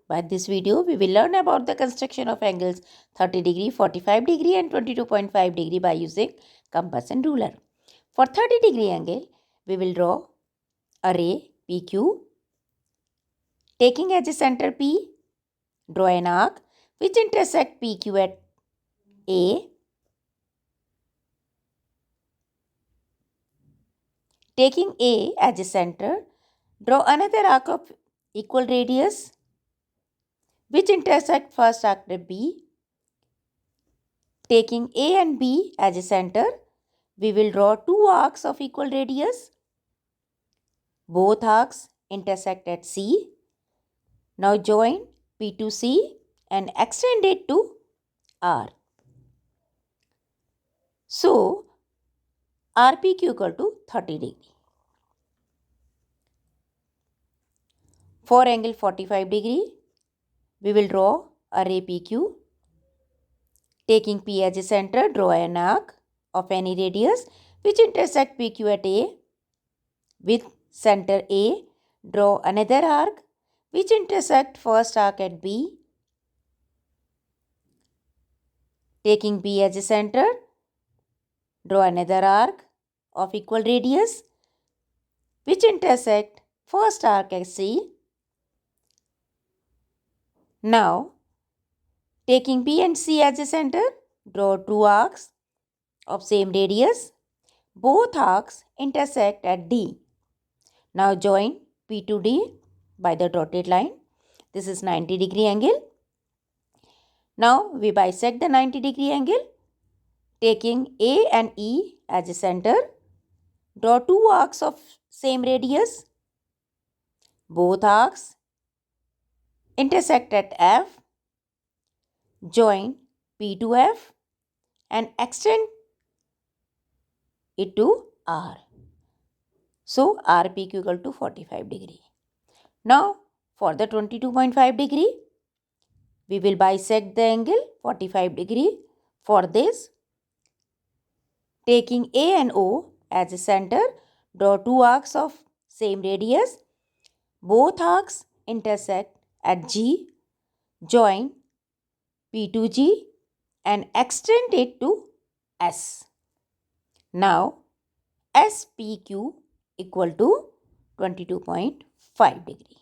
By this video, we will learn about the construction of angles 30 degree, 45 degree and 22.5 degree by using compass and ruler. For 30 degree angle, we will draw a ray PQ. Taking as a center P, draw an arc which intersect PQ at A. Taking A as a center, draw another arc of equal radius which intersect first arc at B. Taking A and B as a center, we will draw two arcs of equal radius. Both arcs intersect at C. Now join P to C and extend it to R. So, RPQ equal to 30 degree. For angle 45 degree, we will draw a ray PQ. Taking P as a center, draw an arc of any radius which intersect PQ at A. With center A, draw another arc which intersect first arc at B. Taking B as a center, draw another arc of equal radius which intersect first arc at C. Now, taking B and C as a center, draw two arcs of same radius. Both arcs intersect at D. Now join P to D by the dotted line. This is 90 degree angle. Now we bisect the 90 degree angle. Taking A and E as a center, draw two arcs of same radius. Both arcs intersect at F. Join P to F and extend it to R. So RPQ equal to 45 degree. Now for the 22.5 degree, we will bisect the angle 45 degree. For this, taking A and O as a center, draw two arcs of same radius. Both arcs intersect at G. Join P to G and extend it to S. Now SPQ equal to 22.5 degree.